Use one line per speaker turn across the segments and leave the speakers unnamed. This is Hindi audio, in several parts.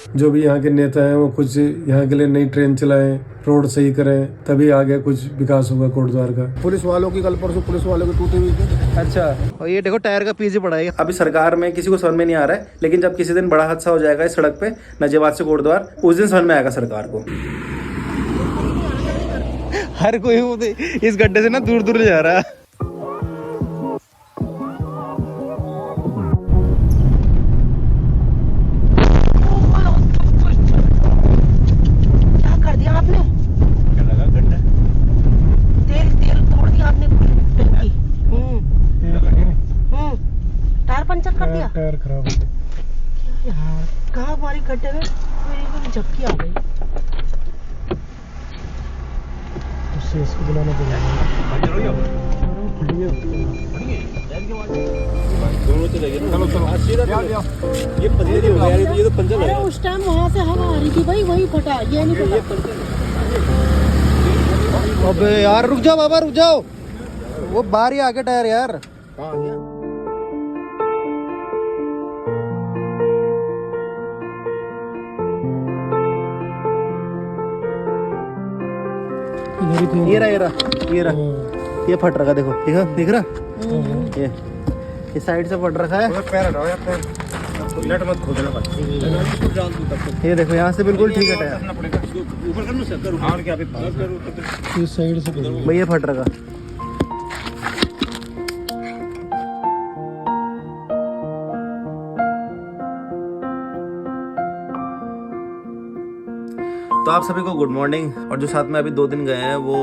जो भी यहाँ के नेता हैं वो कुछ यहाँ के लिए नई ट्रेन चलाएं, रोड सही करें, तभी आगे कुछ विकास होगा कोटद्वार का।
पुलिस वालों की कल परसों पुलिस वालों की टूटी हुई थी।
अच्छा, और ये देखो टायर का पीस ही पड़ा है।
अभी सरकार में किसी को समझ में नहीं आ रहा है, लेकिन जब किसी दिन बड़ा हादसा हो जाएगा इस सड़क पे नाजियाबाद से कोटद्वार, उस दिन समझ में आएगा सरकार को।
हर कोई इस गड्ढे से ना दूर दूर जा रहा है।
टायर खराब है
यार, कहाँ हमारी गड्ढे में मेरी झपकी आ गई।
उससे इसको बुलाना पड़ेगा।
ये तो पंचर
अरे उस टाइम वहाँ से हवा आ रही थी भाई, वही फटा, ये नहीं फटा।
अबे यार रुक जाओ बाबा, रुक जाओ, वो बाहर ही आ गया टायर यार। ये रहा ये फट रखा, देखो दिख रहा ये साइड से फट रखा है।
पैर हटाओ यार, पैर लेट मत खोदना बस।
ये देखो यहाँ से बिल्कुल ठीक है टायर,
ऊपर कर लो सर, करो और क्या, अभी
इस साइड से
भाई ये फट रखा।
तो आप सभी को गुड मॉर्निंग। और जो साथ में अभी 2 दिन गए हैं वो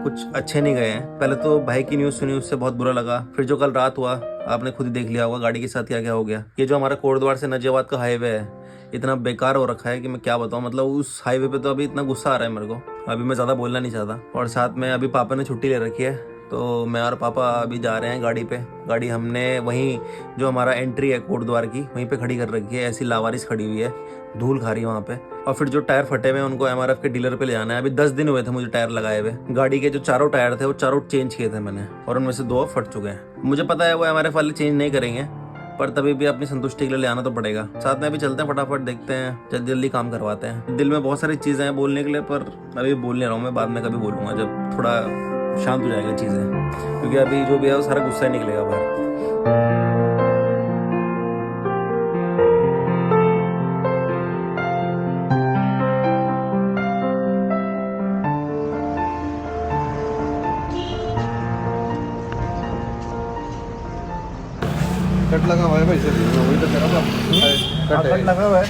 कुछ अच्छे नहीं गए हैं। पहले तो भाई की न्यूज़ सुनी, उससे बहुत बुरा लगा। फिर जो कल रात हुआ आपने खुद ही देख लिया होगा गाड़ी के साथ क्या क्या हो गया। ये जो हमारा कोटद्वार से नाजियाबाद का हाईवे है इतना बेकार हो रखा है कि मैं क्या बताऊं। मतलब उस हाईवे पे तो अभी इतना गुस्सा आ रहा है मेरे को, अभी मैं ज़्यादा बोलना नहीं चाहता। और साथ में अभी पापा ने छुट्टी ले रखी है, तो मैं और पापा अभी जा रहे हैं गाड़ी पे। गाड़ी हमने वहीं जो हमारा एंट्री है कोटद्वार की वहीं पे खड़ी कर रखी है, ऐसी लावारिस खड़ी हुई है, धूल खा रही है वहाँ पे। और फिर जो टायर फटे हुए हैं उनको एमआरएफ के डीलर पे ले जाना है। अभी 10 दिन हुए थे मुझे टायर लगाए हुए। गाड़ी के जो 4 टायर थे वो 4 चेंज किए थे मैंने, और उनमें से 2 फट चुके हैं। मुझे पता है वो एमआरएफ वाले चेंज नहीं करेंगे, पर तभी भी अपनी संतुष्टि के लिए ले आना तो पड़ेगा। साथ में अभी चलते हैं, फटाफट देखते हैं, जल्दी जल्दी काम करवाते हैं। दिल में बहुत सारी चीज़ें हैं बोलने के लिए, पर अभी बोल नहीं रहा हूँ मैं, बाद में कभी बोलूँगा जब थोड़ा शांत हो जाएगा चीज़ें, क्योंकि अभी जो भी है वो सारा गुस्सा ही निकलेगा बाहर।
कट लगा हुआ है भाई, वही तो कह रहा था।
कट लगा हुआ है,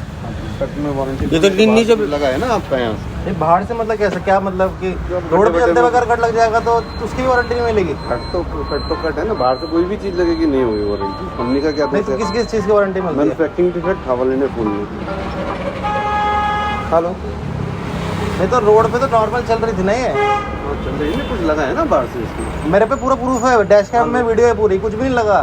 कट में वारंटी
ये तो नीचे
लगा है ना आपका यहाँ से।
ये बाहर से मतलब कैसे, क्या मतलब कि रोड पे चलते वक्त कट लग जाएगा तो उसकी भी वारंटी नहीं मिलेगी?
कट है ना, बाहर से कोई भी चीज लगेगी नहीं होगी वारंटी। कंपनी का क्या
नहीं तो किस किस चीज़ की वारंटी मिलती है?
मैन्युफैक्चरिंग डिफेक्ट हवाले ने फुल
हेलो, नहीं तो रोड पे तो नॉर्मल चल रही थी ना ये,
चल रही है, कुछ लगा है ना बाहर से इसकी।
मेरे पे पूरा प्रूफ है, डैश कैम में वीडियो है पूरी, कुछ भी नहीं लगा।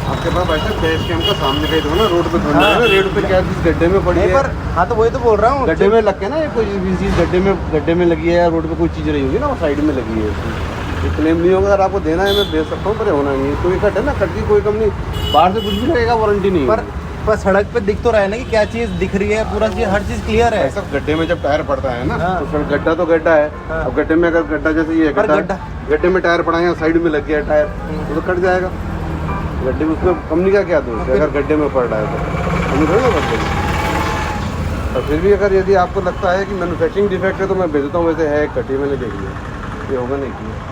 आपके पास ऐसा डैश कैम का सामने का ही दो ना, रोड पे थोड़ी है ना, रोड पे क्या चीज गड्ढे में पड़ी है।
पर हाँ तो वही तो बोल रहा हूँ,
गड्ढे में लग के ना, ये कोई भी चीज गड्ढे में लगी है या रोड पे कोई चीज रही होगी ना, वो साइड में लगी है। ये क्लेम नहीं होगा, अगर आपको देना है मैं दे सकता हूँ, पर होना नहीं है। कोई कट है ना, कट की कोई कंपनी बाहर से कुछ भी लगेगा, वारंटी नहीं है।
पर सड़क पे दिख तो रहा है ना कि क्या चीज दिख रही है, पूरा चीज हर चीज क्लियर है।
सब गड्ढे में जब टायर पड़ता है ना,
हाँ।
तो फिर गड्ढा तो गड्ढा है।
हाँ।
अब गड्ढे में अगर गड्ढा जैसे ये गड्ढे में टायर पड़ा है, साइड में लग गया टायर, तो कट जाएगा गड्ढे में। उसमें कंपनी का क्या दोष है? अगर गड्ढे में पड़ रहा है तो कंपनी थोड़ी ना बदलेगी। और फिर भी अगर यदि आपको लगता है कि मैन्युफैक्चरिंग डिफेक्ट है तो मैं भेजता हूँ, वैसे है कटी, मैंने देख लिया, ये होगा नहीं किया।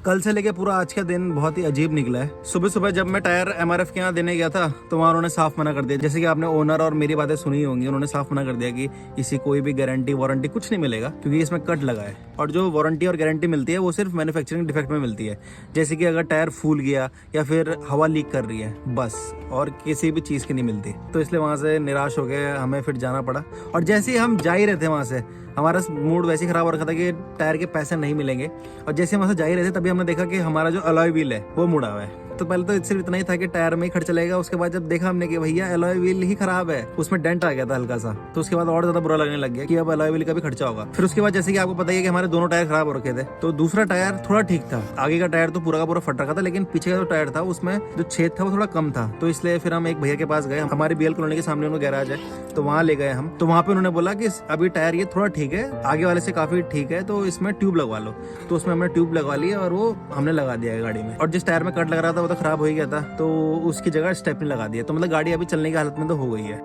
कल से लेके पूरा आज का दिन बहुत ही अजीब निकला है। सुबह सुबह जब मैं टायर एमआरएफ के यहाँ देने गया था तो वहाँ उन्होंने साफ मना कर दिया। जैसे कि आपने ओनर और मेरी बातें सुनी होंगी, उन्होंने साफ मना कर दिया कि इसी कोई भी गारंटी वारंटी कुछ नहीं मिलेगा, क्योंकि इसमें कट लगा है। और जो वारंटी और गारंटी मिलती है वो सिर्फ मैन्युफैक्चरिंग डिफेक्ट में मिलती है, जैसे कि अगर टायर फूल गया या फिर हवा लीक कर रही है, बस, और किसी भी चीज़ की नहीं मिलती। तो इसलिए वहाँ से निराश हो गए, हमें फिर जाना पड़ा। और जैसे ही हम जा ही रहे थे वहाँ से, हमारा मूड वैसे ही खराब हो रखा था कि टायर के पैसे नहीं मिलेंगे। और जैसे हम वहाँ से जा ही रहे थे तभी हमने देखा कि हमारा जो अलॉय व्हील है वो मुड़ा हुआ है। तो पहले तो सिर्फ इतना ही था कि टायर में ही खर्च चलेगा। उसके बाद जब देखा हमने कि भैया एलॉय व्हील ही खराब है, उसमें डेंट आ गया था हल्का सा, तो उसके बाद और ज्यादा बुरा लगने लग गया कि अब एलॉय व्हील का भी खर्चा होगा। फिर उसके बाद जैसे कि आपको पता ही है कि हमारे दोनों टायर खराब हो रखे थे, तो दूसरा टायर थोड़ा ठीक था, आगे का टायर तो पूरा का पूरा फट रखा था, लेकिन पीछे का जो टायर था उसमें जो छेद था वो थोड़ा कम था। तो इसलिए फिर हम एक भैया के पास गए, हमारी बीएल कॉलोनी के सामने उनका गैराज है, तो वहाँ ले गए हम। तो वहाँ पे उन्होंने बोला कि अभी टायर ये थोड़ा ठीक है, आगे वाले से काफी ठीक है, तो इसमें ट्यूब लगवा लो। तो उसमें हमने ट्यूब लगवा ली और वो हमने लगा दिया है गाड़ी में। और जिस टायर में कट लग रहा था वो तो खराब हो ही गया था, तो उसकी जगह स्टेपनी लगा दिया। तो मतलब गाड़ी अभी चलने की हालत में तो हो गई है।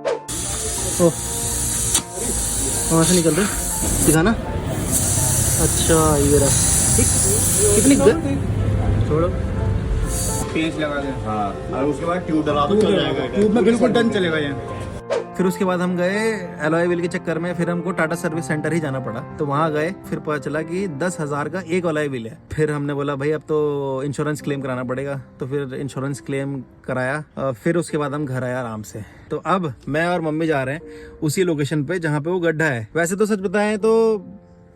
वहाँ से निकल रहे दिखाना। अच्छा ये रहा। कितनी
छोड़ो पेज लगा दे। हाँ और उसके बाद ट्यूब डला दो, चल जाएगा। ट्यूब में बिल्कुल डन चलेगा ये।
फिर उसके बाद हम गए एलॉय व्हील के चक्कर में, फिर हमको टाटा सर्विस सेंटर ही जाना पड़ा। तो वहाँ गए, फिर पता चला कि 10,000 का एक एलॉय व्हील है। फिर हमने बोला भाई अब तो इंश्योरेंस क्लेम कराना पड़ेगा, तो फिर इंश्योरेंस क्लेम कराया। फिर उसके बाद हम घर आए आराम से। तो अब मैं और मम्मी जा रहे हैं उसी लोकेशन पे जहाँ पे वो गड्ढा है। वैसे तो सच बताएं तो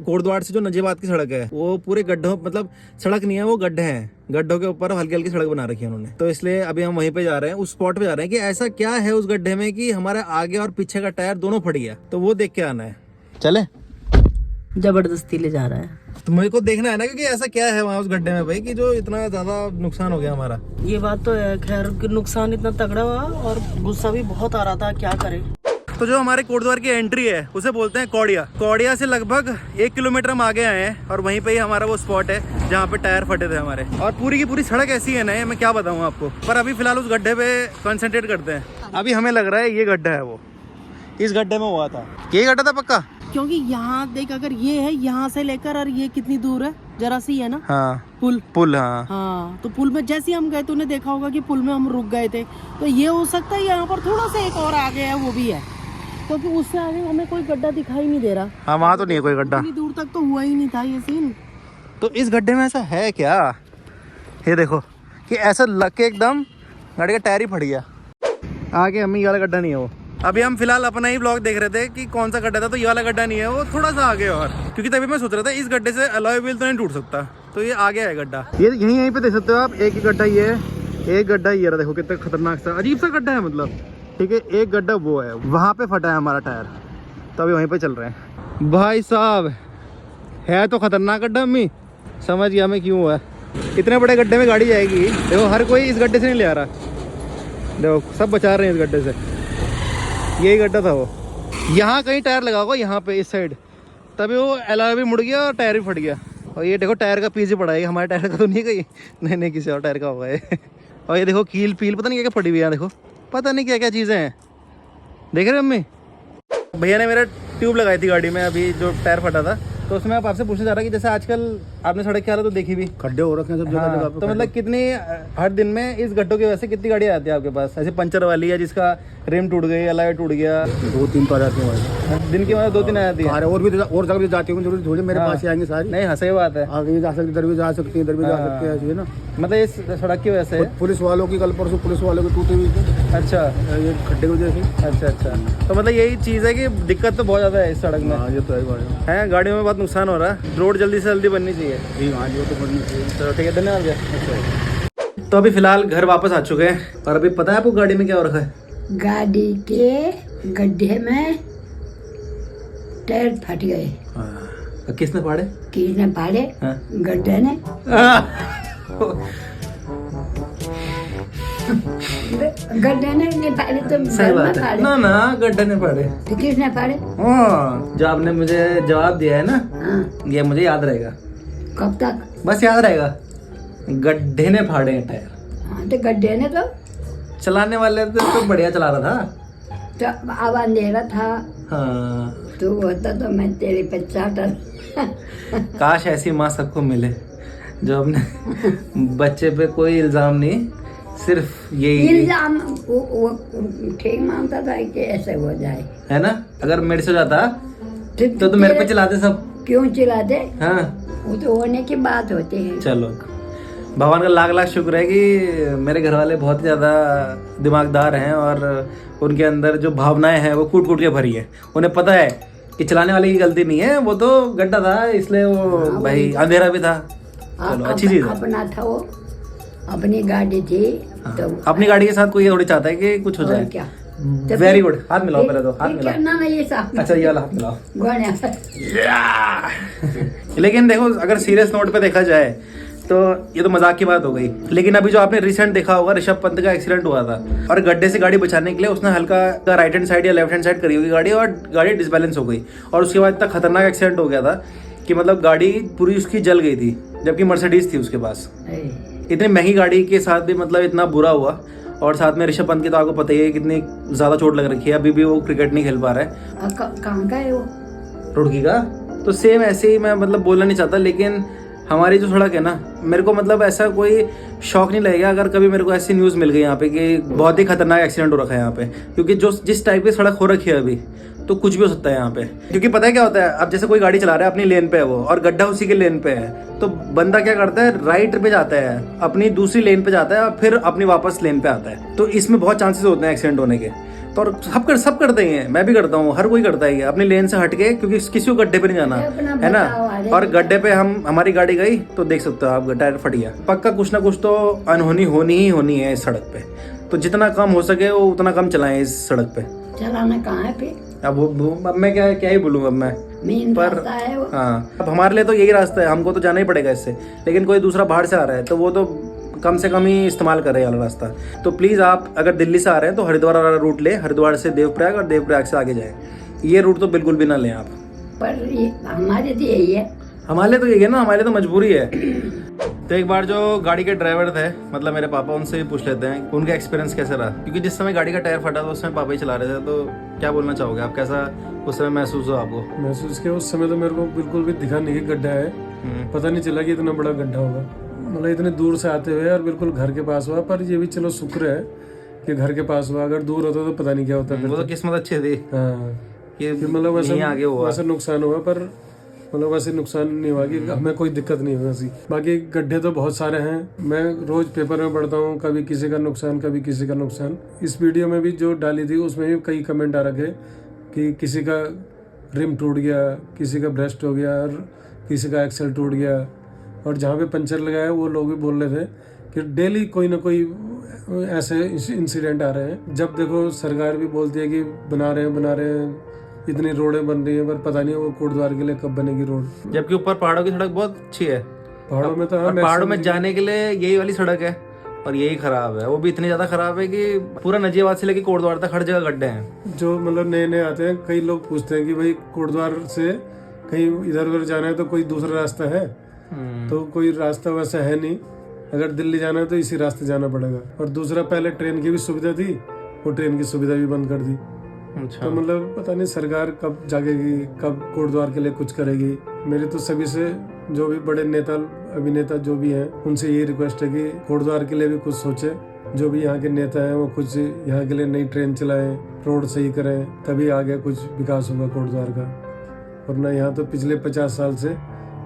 कोटद्वार से जो नजीबाद की सड़क है वो पूरे गड्ढों, मतलब सड़क नहीं है वो गड्ढे हैं, गड्ढों के ऊपर हल्की हल्की सड़क बना रखी है उन्होंने। तो इसलिए अभी हम वहीं पे जा रहे हैं, उस स्पॉट पे जा रहे हैं कि ऐसा क्या है उस गड्ढे में कि हमारे आगे और पीछे का टायर दोनों फट गया, तो वो देख के आना है। चले
जबरदस्ती ले जा रहा है।
तो मेरे को देखना है ना कि ऐसा क्या है वहाँ उस गड्ढे में भाई कि जो इतना ज्यादा नुकसान हो गया हमारा।
ये बात तो है, खैर कि नुकसान इतना तगड़ा हुआ और गुस्सा भी बहुत आ रहा था, क्या करें।
तो जो हमारे कोटद्वार की एंट्री है उसे बोलते हैं कौड़िया। कौड़िया से लगभग 1 किलोमीटर हम आगे आए हैं और वहीं पे ही हमारा वो स्पॉट है जहाँ पे टायर फटे थे हमारे। और पूरी की पूरी सड़क ऐसी है ना, मैं क्या बताऊँ आपको। पर अभी फिलहाल उस गड्ढे पे कंसंट्रेट करते हैं। अभी हमें लग रहा है ये गड्ढा है, वो इस गड्ढे में हुआ था, ये गड्ढा था पक्का।
क्योंकि यहाँ देख, अगर ये है यहाँ से लेकर और ये कितनी दूर है, जरा सी है ना।
हाँ
पुल
हाँ
हाँ, तो पुल में जैसे हम गए, तूने देखा होगा कि पुल में हम रुक गए थे, तो ये हो सकता है यहाँ पर थोड़ा सा एक और आगे है, वो भी है, क्योंकि उससे आगे हमें कोई गड्ढा दिखाई नहीं दे रहा।
हाँ वहाँ तो नहीं है कोई गड्ढा,
इतनी दूर तक तो हुआ ही नहीं था ये सीन।
तो इस गड्ढे में ऐसा है क्या, ये देखो कि ऐसा लग के एकदम गाड़ी का टायर ही फट गया। आगे हम ये वाला गड्ढा नहीं है वो। अभी हम फिलहाल अपना ही ब्लॉग देख रहे थे कि कौन सा गड्ढा था, तो ये वाला गड्ढा नहीं है, वो थोड़ा सा आगे और, क्योंकि तभी मैं सोच रहा था इस गड्ढे से अलॉय व्हील तो नहीं टूट सकता, तो ये आगे है गड्ढा। ये यहीं पे देख सकते हो आप, एक ही गड्ढा ये है, एक गड्ढा ये रहा, देखो कितना खतरनाक सा अजीब सा गड्ढा है, मतलब ठीक है। एक गड्ढा वो है, वहाँ पे फटा है हमारा टायर, तो अभी वहीं पे चल रहे हैं। भाई साहब है तो खतरनाक गड्ढा, अम्मी समझ गया मैं क्यों हुआ। इतने बड़े गड्ढे में गाड़ी जाएगी, देखो हर कोई इस गड्ढे से नहीं ले आ रहा, देखो सब बचा रहे हैं इस गड्ढे से। यही गड्ढा था वो, यहाँ कहीं टायर लगा होगा, यहाँ पे इस साइड, तभी वो एलॉय भी मुड़ गया और टायर भी फट गया। और ये देखो टायर का पीस भी पड़ा है, हमारे टायर का तो नहीं कहीं, नहीं किसी और टायर का होगा ये। और ये देखो कील पील पता नहीं क्या क्या पड़ी हुई है, देखो पता नहीं क्या क्या चीज़ें हैं, देख रहे हो अम्मी। भैया ने मेरा ट्यूब लगाई थी गाड़ी में अभी जो टायर फटा था, तो उसमें आप आपसे पूछना चाह रहा कि जैसे आजकल आपने सड़क की हालत तो देखी भी, खड्डे हो रखे हैं सब जगह जगह, तो मतलब कितनी हर दिन में इस गड्ढों की वजह से कितनी गाड़ियाँ आती है आपके पास, ऐसे पंचर वाली है जिसका रिम टूट गई, अलाय टूट गया?
2-3 तो आ जाती है
दिन की मतलब 2-3 आ जाती है,
और भी और जगह भी जाती हूँ, जरूरी थोड़ी मेरे पास ही आएंगे सारी।
नहीं हाँ सही बात है,
आगे भी जा सकती, इधर भी जा सकती है, इधर भी जा सकते हैं, ऐसी है ना।
मतलब इस सड़क की वजह से
पुलिस वालों की कल परसों पुलिस वालों की टूटी हुई थी,
अच्छा
ये खड्डे की वजह से।
अच्छा, तो मतलब यही चीज़ है कि दिक्कत तो बहुत ज़्यादा है इस सड़क में।
हाँ ये तो
है, गाड़ियों में बहुत नुकसान हो रहा है, रोड जल्दी से जल्दी बननी चाहिए।
जी हाँ ये तो बननी चाहिए।
चलो ठीक है, धन्यवाद भैया। तो अभी फिलहाल घर वापस आ चुके हैं, और अभी पता है आपको गाड़ी में क्या हो रखा है?
गाड़ी के गड्ढे में टायर फट गए।
किसने फाड़े?
किसने फाड़े?
हाँ।
गड्ढे ने। गड्ढे ने नहीं फाड़े तो
सही बात है ना, गड्ढे ने फाड़े।
तो किसने फाड़े?
हाँ, जो आपने मुझे जवाब दिया है ना,
हाँ।
ये मुझे याद रहेगा।
कब तक?
बस याद रहेगा, गड्ढे ने फाड़े हैं टायर।
हाँ तो गड्ढे ने तो
चलाने वाले तो बढ़िया चला रहा था,
तो अब अंधेरा था।
हाँ।
तो होता तो मैं तेरे पे चाटर।
काश ऐसी माँ सबको मिले जो अपने बच्चे पे कोई इल्जाम नहीं, सिर्फ यही
इल्जाम वो ठीक मानता था कि ऐसे हो जाए,
है ना। अगर मेरे से हो जाता तो मेरे पे चिल्लाते सब।
क्यों चिल्लाते?
हाँ
वो तो होने की बात होती है।
चलो भगवान का लाख लाख शुक्र है कि मेरे घर वाले बहुत ज़्यादा दिमागदार हैं और उनके अंदर जो भावनाएं हैं वो कूट कूट के भरी है। उन्हें पता है कि चलाने वाले की गलती नहीं है, वो तो गड्ढा था इसलिए वो भाई अंधेरा भी था। चलो अच्छी चीज़ है।
अपना था वो, अपनी गाड़ी थी तो
अपनी गाड़ी के साथ कोई थोड़ी चाहता है कि कुछ हो
और
जाए।
क्या
वेरी गुड, हाथ मिलाओ पहले तो, हाथ मिलाओ।
ना ये साहब
अच्छा ये वाला हाथ मिलाओ।
गोण्या
लेकिन देखो अगर सीरियस नोट पे देखा जाए तो ये तो मजाक की बात हो गई, लेकिन अभी जो आपने रिसेंट देखा होगा ऋषभ पंत का एक्सीडेंट हुआ था और गड्ढे से गाड़ी बचाने के लिए उसने हल्का राइट हैंड साइड या लेफ्ट हैंड साइड करी होगी गाड़ी और गाड़ी डिसबैलेंस हो गई और उसके बाद इतना खतरनाक एक्सीडेंट हो गया था कि मतलब गाड़ी पूरी उसकी जल गई थी, जबकि मर्सिडीज थी उसके पास। इतनी महंगी गाड़ी के साथ भी मतलब इतना बुरा हुआ। और साथ में ऋषभ पंत की तो आपको पता ही है कितनी ज्यादा चोट लग रखी है, अभी भी वो क्रिकेट नहीं खेल पा रहा है।
कहाँ का है वो?
रुड़की का तो सेम ऐसे ही मैं मतलब बोलना नहीं चाहता, लेकिन हमारी जो सड़क है ना, मेरे को मतलब ऐसा कोई शौक नहीं लगेगा अगर कभी मेरे को ऐसी न्यूज़ मिल गई यहाँ पे कि बहुत ही खतरनाक एक्सीडेंट हो रखा है यहाँ पे, क्योंकि जो जिस टाइप की सड़क हो रखी है अभी तो कुछ भी हो सकता है यहाँ पे। क्योंकि पता है क्या होता है, अब जैसे कोई गाड़ी चला रहा है अपनी लेन पे है वो और गड्ढा उसी के लेन पे है, तो बंदा क्या करता है राइट पे जाता है, अपनी दूसरी लेन पे जाता है और फिर अपनी वापस लेन पे आता है, तो इसमें बहुत चांसेस होते हैं एक्सीडेंट होने के। तो और सब करते ही हैं, मैं भी करता हूँ, हर कोई करता है अपनी लेन से हट के, क्योंकि किसी को गड्ढे पे नहीं जाना है ना। और गड्ढे पे हमारी गाड़ी गई तो देख सकते हो आप, टायर फट गया। पक्का कुछ ना कुछ तो अनहोनी होनी है इस सड़क पे, तो जितना कम हो सके वो उतना कम चलाएं इस सड़क पे।
चलाना कहाँ है फिर?
अब मैं क्या ही बोलूँ अब मैं,
मेन
पर
रास्ता है वो।
हाँ अब हमारे लिए तो यही रास्ता है, हमको तो जाना ही पड़ेगा इससे, लेकिन कोई दूसरा बाहर से आ रहा है तो वो तो कम से कम ही इस्तेमाल करे वाला रास्ता। तो प्लीज़ आप अगर दिल्ली से आ रहे हैं तो हरिद्वार वाला रूट ले, हरिद्वार से देवप्रयाग और देवप्रयाग से आगे जाए, ये रूट तो बिल्कुल भी ना लें आप।
पर ये हमारे तो यही है,
हमारे लिए तो यही है ना, हमारे लिए तो मजबूरी है। तो एक बार जो गाड़ी के ड्राइवर थे, मतलब मेरे पापा, उनसे भी पूछ लेते हैं उनका एक्सपीरियंस कैसा रहा, क्योंकि जिस समय गाड़ी का टायर फटा था उस समय पापा ही चला रहे थे। तो क्या बोलना चाहोगे आप, कैसा उस समय महसूस हुआ आपको?
महसूस किया उस समय तो मेरे को बिल्कुल भी दिखा नहीं कि गड्ढा है, पता नहीं चला कि इतना बड़ा गड्ढा होगा। मतलब इतने दूर से आते हुए और बिल्कुल घर के पास हुआ, पर ये भी चलो शुक्र है कि घर के पास हुआ, अगर दूर होता तो पता नहीं क्या होता।
वो तो किस्मत अच्छी थी।
हाँ
कि
मतलब वैसे नुकसान हुआ, पर मतलब वैसे नुकसान नहीं हुआ कि हमें कोई दिक्कत नहीं हुई वैसी। बाकी गड्ढे तो बहुत सारे हैं, मैं रोज पेपर में पढ़ता हूँ, कभी किसी का नुकसान कभी किसी का नुकसान। इस वीडियो में भी जो डाली थी उसमें भी कई कमेंट आ रखे कि किसी का रिम टूट गया, किसी का ब्रेस्ट हो गया और किसी का एक्सल टूट गया। और जहाँ पे पंचर लगाया वो लोग भी बोल रहे थे कि डेली कोई ना कोई ऐसे इंसिडेंट आ रहे हैं। जब देखो सरकार भी बोलती है कि बना रहे हैं, इतनी रोडें बन रही हैं, पर पता नहीं वो कोटद्वार के लिए कब बनेगी रोड।
जबकि ऊपर पहाड़ों की सड़क बहुत अच्छी है,
पहाड़ों में तो हाँ,
पहाड़ों में जाने के लिए यही वाली सड़क है और यही खराब है। वो भी इतनी ज्यादा खराब है कि पूरा नजियाबाद से लेके कोटद्वार तक हर जगह गड्ढे हैं।
जो मतलब नए आते हैं, कई लोग पूछते हैं कि भाई कोटद्वार से कहीं इधर उधर जाना है तो कोई दूसरा रास्ता है? तो कोई रास्ता वैसा है नहीं, अगर दिल्ली जाना है तो इसी रास्ते जाना पड़ेगा। और दूसरा, पहले ट्रेन की भी सुविधा थी, वो ट्रेन की सुविधा भी बंद कर दी।
अच्छा।
तो मतलब पता नहीं सरकार कब जागेगी, कब कोटद्वार के लिए कुछ करेगी। मेरी तो सभी से, जो भी बड़े नेता अभिनेता जो भी हैं, उनसे यही रिक्वेस्ट है कि कोटद्वार के लिए भी कुछ सोचे। जो भी यहाँ के नेता हैं वो कुछ यहाँ के लिए नई ट्रेन चलाएं, रोड सही करें, तभी आगे कुछ विकास होगा कोटद्वार का। वरना यहाँ तो पिछले 50 साल से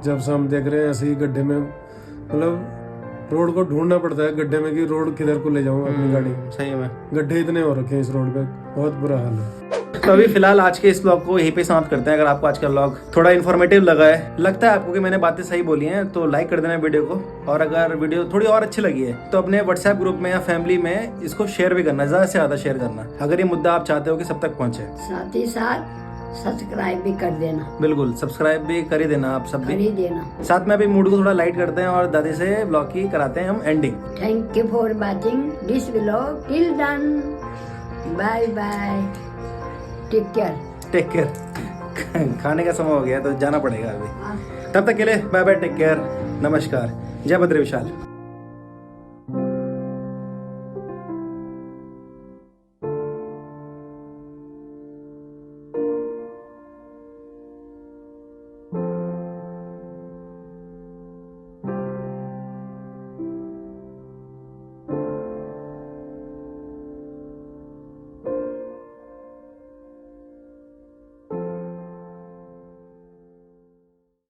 जब से हम देख रहे हैं ऐसे ही गड्ढे में, मतलब रोड को ढूंढना पड़ता है गड्ढे में कि रोड किधर को ले जाऊं अपनी गाड़ी।
सही में
गड्ढे इतने हो रखे हैं इस रोड पे, बहुत बुरा हाल है।
तो अभी फिलहाल आज के इस ब्लॉग को यहीं पे समाप्त करते हैं। अगर आपको आज का ब्लॉग थोड़ा इन्फॉर्मेटिव लगा है, लगता है आपको कि मैंने बातें सही बोली हैं, तो लाइक कर देना वीडियो को। और अगर वीडियो थोड़ी और अच्छी लगी है तो अपने व्हाट्सएप ग्रुप में या फैमिली में इसको शेयर भी करना, ज्यादा से ज्यादा शेयर करना, अगर ये मुद्दा आप चाहते हो कि सब तक पहुंचे।
साथ ही साथ सब्सक्राइब भी कर देना।
बिल्कुल सब्सक्राइब भी कर ही देना आप सब
कर
भी।
ही देना।
साथ में अभी मूड को थोड़ा लाइट करते हैं और दादी से ब्लॉग की कराते हैं हम ending.
Thank you for watching this vlog till then. Bye bye, take care.
खाने का समय हो गया तो जाना पड़ेगा अभी। तब तक के लिए बाय बाय, टेक केयर, नमस्कार, जय भद्र विशाल।